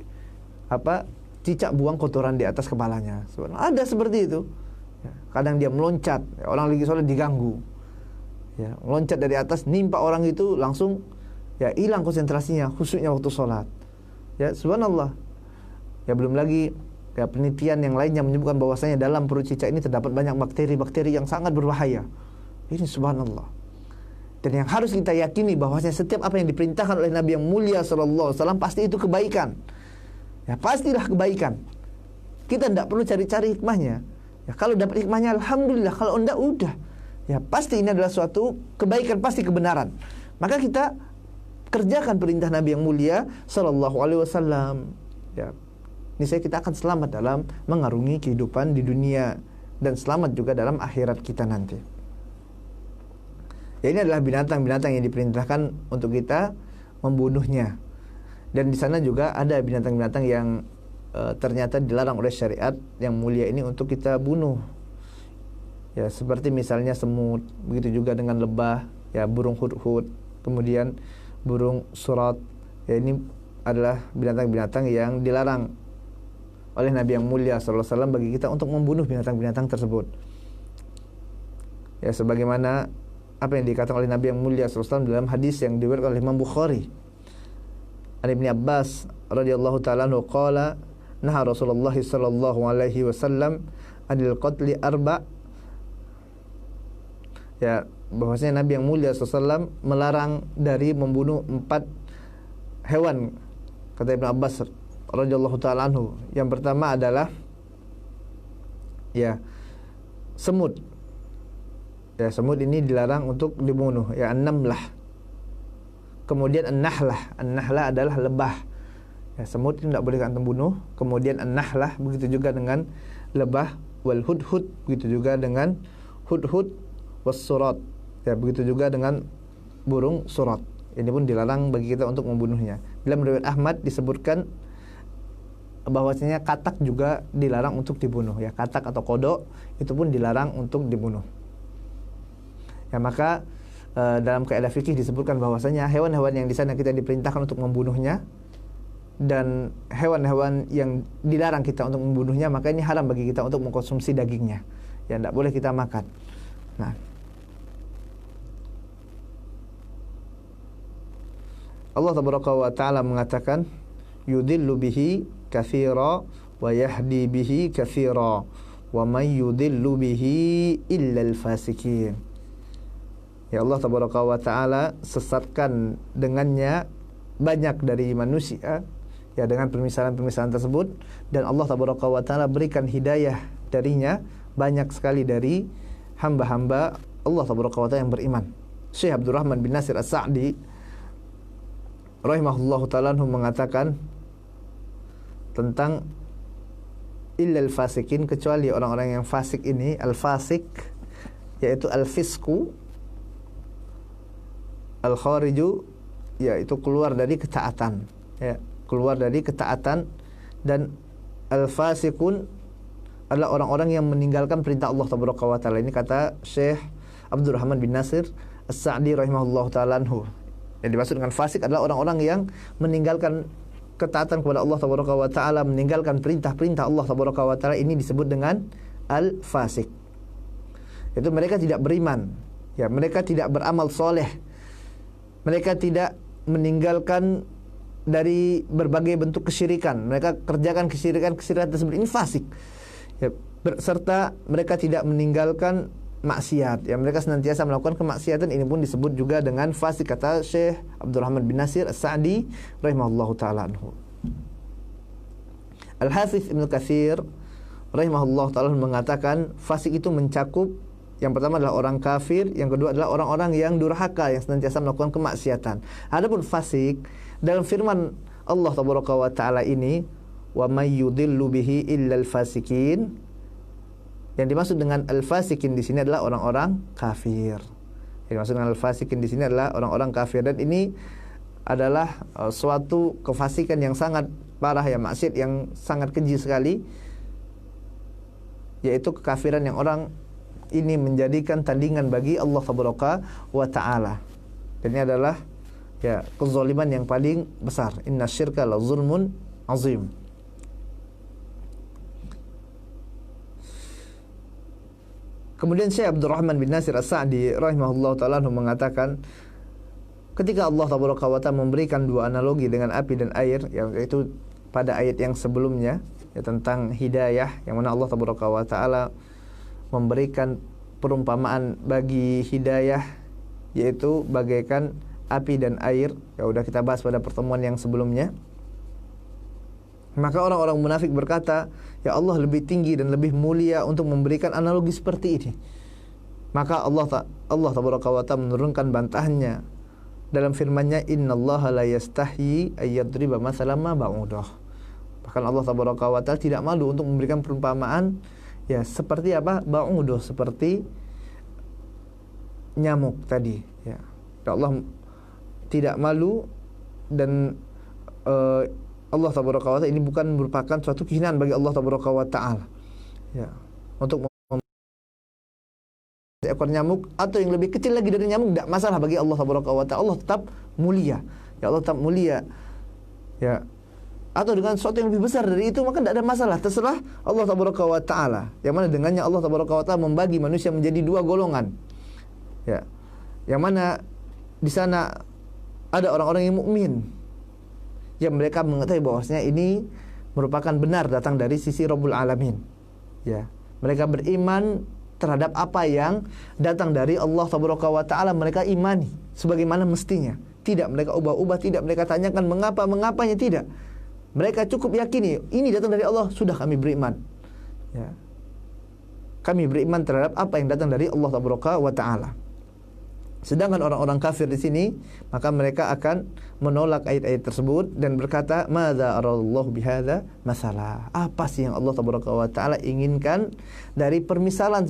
cicak buang kotoran di atas kepalanya. Ada seperti itu. Ya. Kadang dia meloncat, ya, orang lagi sholat diganggu. Ya, meloncat dari atas, nimpa orang itu, langsung, ya, hilang konsentrasinya, khusyuknya waktu sholat. Ya, subhanallah. Ya, belum lagi, ya, penelitian yang lainnya menyebutkan bahwasanya dalam perut cicak ini terdapat banyak bakteri-bakteri yang sangat berbahaya. Ini subhanallah. Dan yang harus kita yakini bahwasanya setiap apa yang diperintahkan oleh Nabi yang mulia sallallahu alaihi wasallam pasti itu kebaikan. Ya, pastilah kebaikan. Kita tidak perlu cari-cari hikmahnya. Ya, kalau dapat hikmahnya alhamdulillah, kalau enggak udah. Ya, pasti ini adalah suatu kebaikan, pasti kebenaran. Maka kita kerjakan perintah Nabi yang mulia sallallahu alaihi wasallam. Ya, niscaya kita akan selamat dalam mengarungi kehidupan di dunia dan selamat juga dalam akhirat kita nanti. Ya, ini adalah binatang-binatang yang diperintahkan untuk kita membunuhnya. Dan di sana juga ada binatang-binatang yang ternyata dilarang oleh syariat yang mulia ini untuk kita bunuh. Ya, seperti misalnya semut, begitu juga dengan lebah, ya, burung hudhud, kemudian burung surat. Ya, ini adalah binatang-binatang yang dilarang oleh Nabi yang mulia sallallahu alaihi wasallam bagi kita untuk membunuh binatang-binatang tersebut. Ya, sebagaimana apa yang dikatakan oleh Nabi yang mulia sallallahu alaihi wasallam dalam hadis yang diriwayatkan oleh Imam Bukhari. An Ibnu Abbas radhiyallahu ta'ala anhu qala naha Rasulullah sallallahu alaihi wasallam anil qatli ya, bahwasanya Nabi yang mulia sallallahu alaihi wasallam melarang dari membunuh 4 hewan, kata Ibnu Abbas radhiyallahu ta'ala anhu. Yang pertama adalah, ya, semut. Ya, semut ini dilarang untuk dibunuh, ya, an-namlah. Kemudian an-nahlah. An-nahlah adalah lebah. Ya, semut ini tidak boleh antum bunuh. Kemudian an-nahlah, begitu juga dengan lebah. Wal hudhud, begitu juga dengan hudhud. Was surat, ya, begitu juga dengan burung surat. Ini pun dilarang bagi kita untuk membunuhnya. Dalam riwayat Ahmad disebutkan bahwasanya katak juga dilarang untuk dibunuh, ya, katak atau kodok itu pun dilarang untuk dibunuh. Ya, maka dalam kaidah fikih disebutkan bahwasanya hewan-hewan yang di sana kita diperintahkan untuk membunuhnya dan hewan-hewan yang dilarang kita untuk membunuhnya, maka ini haram bagi kita untuk mengkonsumsi dagingnya. Ya, tidak boleh kita makan. Nah, Allah Taala mengatakan yudillu bihi katsira wa yahdi bihi katsira wa may yudillu bihi illa al-fasikin. Ya, Allah Taala sesatkan dengannya banyak dari manusia, ya, dengan permisalan-permisalan tersebut, dan Allah Taala berikan hidayah darinya banyak sekali dari hamba-hamba Allah Taala yang beriman. Syekh Abdurrahman bin Nasir As-Sa'di rahimahullahu ta'ala mengatakan tentang illal fasikin, kecuali orang-orang yang fasik ini. Al-fasik yaitu al-fisku, al-khariju yaitu keluar dari ketaatan, ya, keluar dari ketaatan, dan al-fasikun adalah orang-orang yang meninggalkan perintah Allah tabaraka wa taala. Ini kata Syekh Abdurrahman bin Nasir As-Sa'di rahimahullahu taala anhu. Yang dimaksud dengan fasik adalah orang-orang yang meninggalkan ketaatan kepada Allah tabaraka wa taala, meninggalkan perintah-perintah Allah tabaraka wa taala. Ini disebut dengan al-fasik. Itu mereka tidak beriman, ya, mereka tidak beramal soleh, mereka tidak meninggalkan dari berbagai bentuk kesyirikan, mereka kerjakan kesyirikan tersebut. Ini fasik, ya, serta mereka tidak meninggalkan maksiat, ya, mereka senantiasa melakukan kemaksiatan. Ini pun disebut juga dengan fasik, kata Syekh Abdurrahman bin Nasir As-Sa'di rahimahullahu taala anhu. Al-Hafiz Ibnu Katsir rahimahullahu taala mengatakan fasik itu mencakup, yang pertama adalah orang kafir, yang kedua adalah orang-orang yang durhaka, yang senantiasa melakukan kemaksiatan. Adapun fasik dalam firman Allah tabaraka wa taala ini, wa may yudillu bihi illal fasikin, yang dimaksud dengan al-fasikin di sini adalah orang-orang kafir. Yang dimaksud dengan al-fasikin di sini adalah orang-orang kafir, dan ini adalah suatu kefasikan yang sangat parah, ya, maksiat yang sangat keji sekali, yaitu kekafiran yang orang ini menjadikan tandingan bagi Allah tabaraka wa taala. Dan ini adalah, ya, kezaliman yang paling besar. Inna syirka la zulmun azim. Kemudian Syekh Abdurrahman bin Nasir As-Sa'di rahimahullah ta'ala mengatakan, ketika Allah tabaraka wa ta'ala memberikan dua analogi dengan api dan air, yaitu pada ayat yang sebelumnya, ya, tentang hidayah, yang mana Allah tabaraka wa ta'ala memberikan perumpamaan bagi hidayah, yaitu bagaikan api dan air. Ya, udah kita bahas pada pertemuan yang sebelumnya. Maka orang-orang munafik berkata, ya Allah lebih tinggi dan lebih mulia untuk memberikan analogi seperti ini. Maka Allah tabaraka wa ta'ala menurunkan bantahannya dalam firman-Nya, innallaha la yastahyi ayyadriba mathalan ma ba'udah. Bahkan Allah tabaraka wa ta'ala tidak malu untuk memberikan perumpamaan, ya, seperti apa? Ba'udah, seperti nyamuk tadi, ya. Allah tidak malu, dan Allah tabaraka wa ta'ala ini bukan merupakan suatu kehinaan bagi Allah tabaraka wa ta'ala, ya, untuk ekor nyamuk atau yang lebih kecil lagi dari nyamuk, tidak masalah bagi Allah tabaraka wa ta'ala. Allah tetap mulia, ya, Allah tetap mulia, ya. Atau dengan sesuatu yang lebih besar dari itu, maka tidak ada masalah, terserah Allah tabaraka wa ta'ala. Yang mana dengannya Allah tabaraka wa ta'ala membagi manusia menjadi dua golongan, ya, yang mana di sana ada orang-orang yang mukmin, yang mereka mengetahui bahwasanya ini merupakan benar datang dari sisi Rabbul Alamin, ya, mereka beriman terhadap apa yang datang dari Allah tabaraka wa ta'ala. Mereka imani sebagaimana mestinya, tidak mereka ubah-ubah, tidak mereka tanyakan mengapanya, tidak. Mereka cukup yakini ini datang dari Allah, sudah kami beriman, ya, kami beriman terhadap apa yang datang dari Allah tabaraka wa ta'ala. Sedangkan orang-orang kafir di sini, maka mereka akan menolak ayat-ayat tersebut dan berkata, madza arallahu bihadza masalah. Apa sih yang Allah tabaraka wa taala inginkan dari permisalan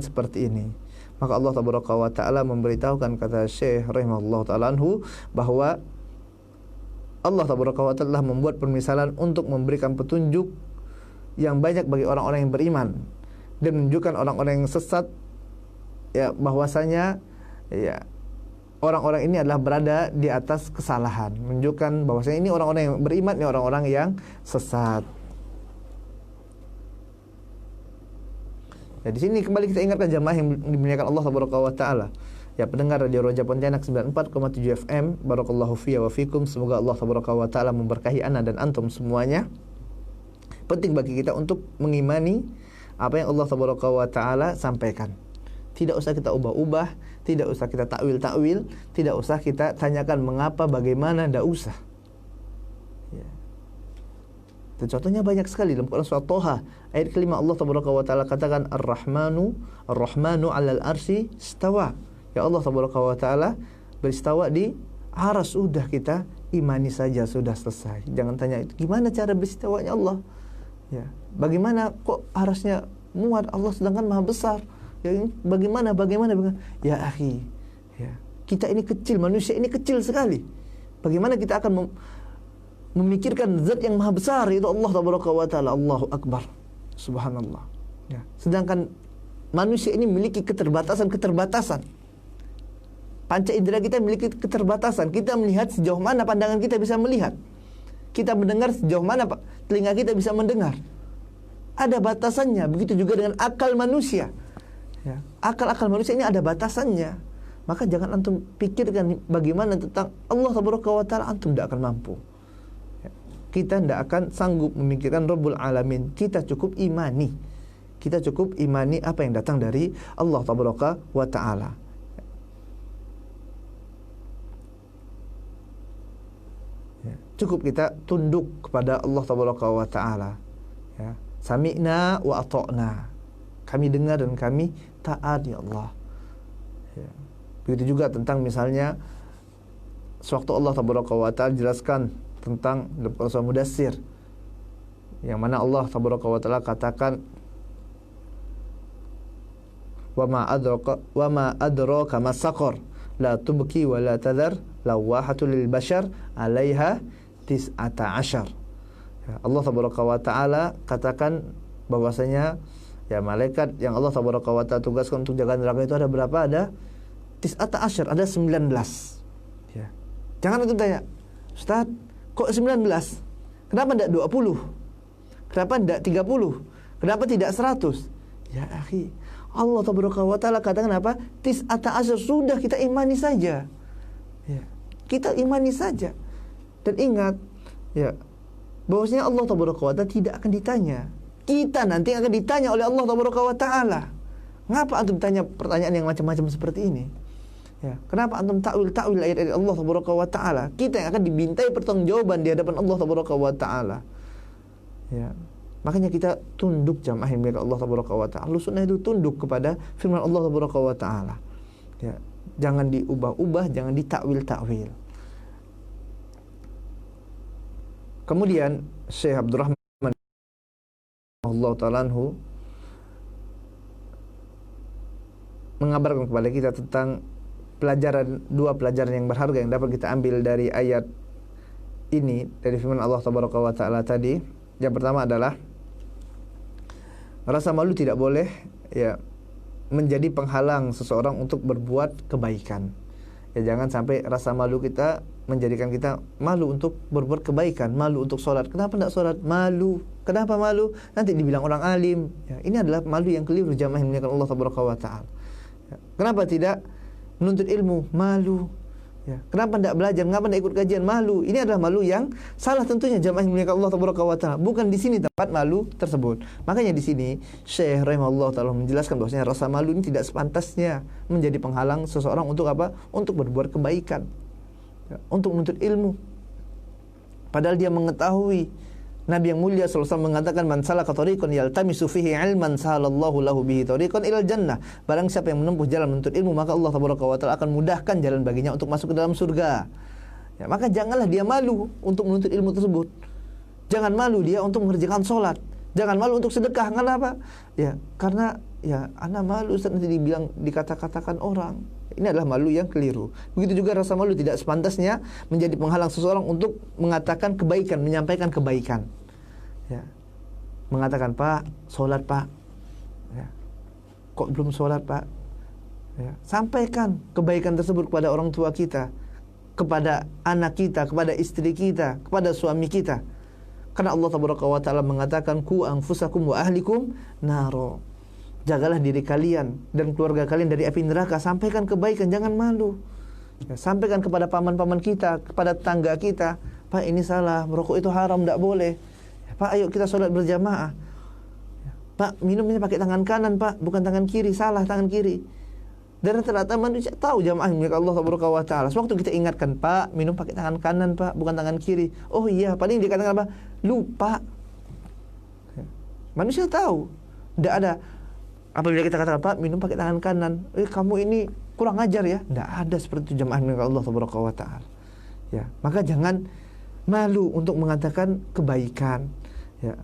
seperti ini? Maka Allah tabaraka wa taala memberitahukan, kata Syekh rahimahullah taala anhu, bahwa Allah tabaraka wa taala membuat permisalan untuk memberikan petunjuk yang banyak bagi orang-orang yang beriman, dan menunjukkan orang-orang yang sesat, ya, bahwasanya, ya, orang-orang ini adalah berada di atas kesalahan, menunjukkan bahwasanya ini orang-orang yang beriman, ini orang-orang yang sesat. Ya, di sini kembali kita ingatkan jamaah yang dimuliakan Allah tabaraka wa taala, ya, pendengar Radio Roja Pontianak 94,7 FM. Barakallahu fiyya wa fikum. Semoga Allah tabaraka wa taala memberkahi ana dan antum semuanya. Penting bagi kita untuk mengimani apa yang Allah tabaraka wa taala sampaikan. Tidak usah kita ubah-ubah, tidak usah kita takwil-takwil, tidak usah kita tanyakan mengapa, bagaimana, tidak usah, ya. Dan contohnya banyak sekali dalam Quran surah Toha ayat kelima. Allah tabaraka wa taala katakan, Ar-Rahmanu 'alal arsy istawa. Ya, Allah tabaraka wa taala beristawa di aras. Sudah kita imani saja sudah selesai. Jangan tanya itu gimana cara beristiwanya Allah. Ya, bagaimana kok harusnya muat Allah sedangkan Maha besar. Ya, bagaimana? Ya akhi, ya, kita ini kecil, manusia ini kecil sekali. Bagaimana kita akan memikirkan zat yang Maha besar, yaitu Allah Tabaraka wa Ta'ala. Allahu Akbar, subhanallah. Ya, sedangkan manusia ini memiliki keterbatasan. Panca indera kita memiliki keterbatasan. Kita melihat sejauh mana pandangan kita bisa melihat. Kita mendengar sejauh mana telinga kita bisa mendengar. Ada batasannya. Begitu juga dengan akal manusia. Ya, akal manusia ini ada batasannya. Maka jangan antum pikirkan bagaimana tentang Allah Tabaraka wa Ta'ala, antum tidak akan mampu. Ya, kita tidak akan sanggup memikirkan Rabbul Alamin. Kita cukup imani. Apa yang datang dari Allah Tabaraka wa Ta'ala. Ya, cukup kita tunduk kepada Allah Tabaraka wa Ta'ala. Ya, sami'na wa ata'na. Kami dengar dan kami taat, ya Allah. Ya. Begitu juga tentang misalnya sewaktu Allah Tabaraka wa Ta'ala jelaskan tentang surah Mudassir, yang mana Allah Tabaraka wa Ta'ala katakan wa ma adraka mas saqar la tubki wa la tadhar lawahatul lil bashar 'alaiha 19. Ya, Allah Tabaraka wa Ta'ala katakan bahwasanya ya malaikat yang Allah Tabaraka wa Ta'ala tugaskan untuk jaga neraka itu ada berapa? Ada 19, ada 19. Ya. Jangan itu tanya, Ustaz, kok 19? Kenapa tidak 20? Kenapa tidak 30? Kenapa tidak 100? Ya akhi, Allah Tabaraka wa Ta'ala katakan apa? 19, sudah kita imani saja. Ya. Kita imani saja. Dan ingat, ya, bahwasanya Allah Tabaraka wa Ta'ala tidak akan ditanya. Kita nanti akan ditanya oleh Allah Tabaraka wa Ta'ala. Ngapa antum tanya pertanyaan yang macam-macam seperti ini? Ya, kenapa antum takwil ayat Allah Tabaraka wa Ta'ala? Kita yang akan dimintai pertanggungjawaban di hadapan Allah Tabaraka wa Ta'ala. Ya. Makanya kita tunduk jamaah yang milik Allah Tabaraka wa Ta'ala. Sunnah itu tunduk kepada firman Allah Tabaraka wa Ta'ala. Ya, jangan diubah-ubah, jangan ditakwil-takwil. Kemudian Syekh Abdurrahman Allah Ta'ala anhu mengabarkan kepada kita tentang dua pelajaran yang berharga yang dapat kita ambil dari ayat ini, dari firman Allah Tabaraka wa Ta'ala tadi. Yang pertama adalah rasa malu tidak boleh ya menjadi penghalang seseorang untuk berbuat kebaikan. Ya, jangan sampai rasa malu kita menjadikan kita malu untuk berbuat kebaikan, malu untuk sholat. Kenapa tidak sholat? Malu. Kenapa malu? Nanti dibilang orang alim. Ya, ini adalah malu yang keliru, jamaah yang dimuliakan Allah Tabaraka wa Ta'ala. Ya, kenapa tidak menuntut ilmu? Malu. Ya, kenapa tidak belajar? Kenapa tidak ikut kajian? Malu. Ini adalah malu yang salah tentunya, jamaah yang dimuliakan Allah Tabaraka wa Ta'ala. Bukan di sini tempat malu tersebut. Makanya di sini Syekh rahimahullah taala menjelaskan bahwasanya rasa malu ini tidak sepantasnya menjadi penghalang seseorang untuk apa? Untuk berbuat kebaikan. Ya, untuk menuntut ilmu. Padahal dia mengetahui Nabi yang mulia sallallahu alaihi wasallam mengatakan, man salaka tariqan yaltamisu fihi ilman sahalallahu lahu bihi tariqan ilal jannah. Barang siapa yang menempuh jalan menuntut ilmu, maka Allah Tabaraka wa Ta'ala akan mudahkan jalan baginya untuk masuk ke dalam surga. Ya, maka janganlah dia malu untuk menuntut ilmu tersebut. Jangan malu dia untuk mengerjakan sholat. Jangan malu untuk sedekah. Kenapa? Ya, karena ya anak malu Ustaz, nanti dikata-katakan orang. Ini adalah malu yang keliru. Begitu juga rasa malu tidak sepantasnya menjadi penghalang seseorang untuk mengatakan kebaikan, menyampaikan kebaikan. Ya. Mengatakan, Pak, sholat Pak. Ya. Kok belum sholat Pak? Ya. Sampaikan kebaikan tersebut kepada orang tua kita, kepada anak kita, kepada istri kita, kepada suami kita. Karena Allah Tabaraka wa Ta'ala mengatakan, ku anfusakum wa ahlikum naro. Jagalah diri kalian dan keluarga kalian dari api neraka. Sampaikan kebaikan, jangan malu. Ya, sampaikan kepada paman-paman kita, kepada tetangga kita, Pak, ini salah, merokok itu haram, tidak boleh. Ya, Pak, ayo kita sholat berjamaah. Ya, Pak, minumnya pakai tangan kanan Pak, bukan tangan kiri, salah tangan kiri. Dan ternyata manusia tahu, jamaah milik Allah Subhanahu wa Ta'ala. Sewaktu kita ingatkan, Pak, minum pakai tangan kanan Pak, bukan tangan kiri. Oh iya, paling dikatakan apa? Lupa. Ya. Manusia tahu. Tidak ada. Apabila kita katakan, Pak, minum pakai tangan kanan, kamu ini kurang ajar ya. Tidak ada seperti itu, jamaah milik Allah Subhanahu wa Ta'ala. Ya, maka jangan malu untuk mengatakan kebaikan, ya.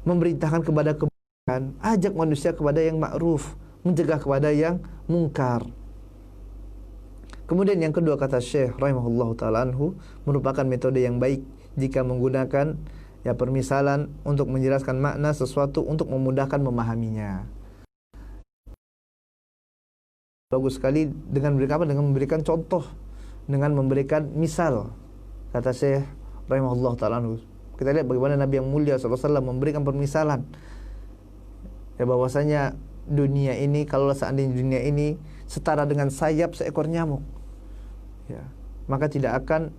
Memerintahkan kepada kebaikan, ajak manusia kepada yang ma'ruf, mencegah kepada yang mungkar. Kemudian yang kedua, kata Syekh rahimahullahu taala anhu, merupakan metode yang baik jika menggunakan ya permisalan untuk menjelaskan makna sesuatu untuk memudahkan memahaminya. Bagus sekali dengan memberikan apa? Dengan memberikan contoh, dengan memberikan misal. Kata Syekh rahimahullahu taala anhu, kita lihat bagaimana Nabi yang mulia sallallahu alaihi wasallam memberikan permisalan. Ya, bahwasanya dunia ini, kalau seandainya dunia ini setara dengan sayap seekor nyamuk, ya, maka tidak akan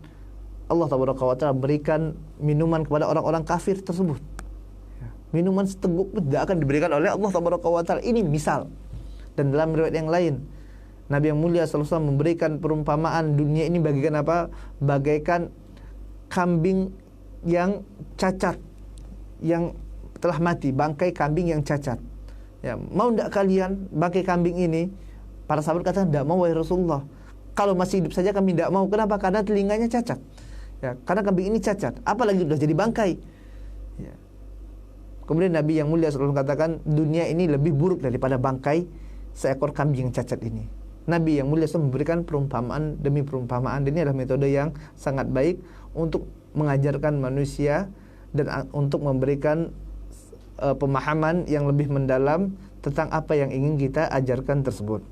Allah Taala berikan minuman kepada orang-orang kafir tersebut. Ya, minuman seteguk pun tidak akan diberikan oleh Allah Taala. Ini misal. Dan dalam riwayat yang lain, Nabi yang mulia sallallahu alaihi wasallam memberikan perumpamaan dunia ini bagaikan apa? Bagaikan kambing yang cacat, yang telah mati, bangkai kambing yang cacat. Ya, mau tidak kalian bangkai kambing ini? Para sahabat kata, tidak mau wahai Rasulullah. Kalau masih hidup saja kami tidak mau. Kenapa? Karena telinganya cacat. Ya, karena kambing ini cacat. Apalagi sudah jadi bangkai. Ya. Kemudian Nabi yang mulia selalu katakan, dunia ini lebih buruk daripada bangkai seekor kambing yang cacat ini. Nabi yang mulia selalu memberikan perumpamaan demi perumpamaan. Dan ini adalah metode yang sangat baik untuk mengajarkan manusia dan untuk memberikan pemahaman yang lebih mendalam tentang apa yang ingin kita ajarkan tersebut.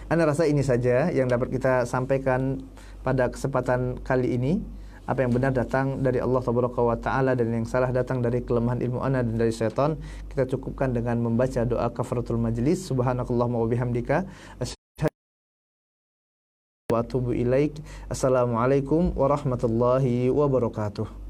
Ana rasa ini saja yang dapat kita sampaikan pada kesempatan kali ini. Apa yang benar datang dari Allah Taala dan yang salah datang dari kelemahan ilmu ana dan dari syaitan. Kita cukupkan dengan membaca doa kafaratul majlis. Subhanakallahumma wa bihamdika asyhadu wa atubu ilaik. Assalamualaikum warahmatullahi wabarakatuh.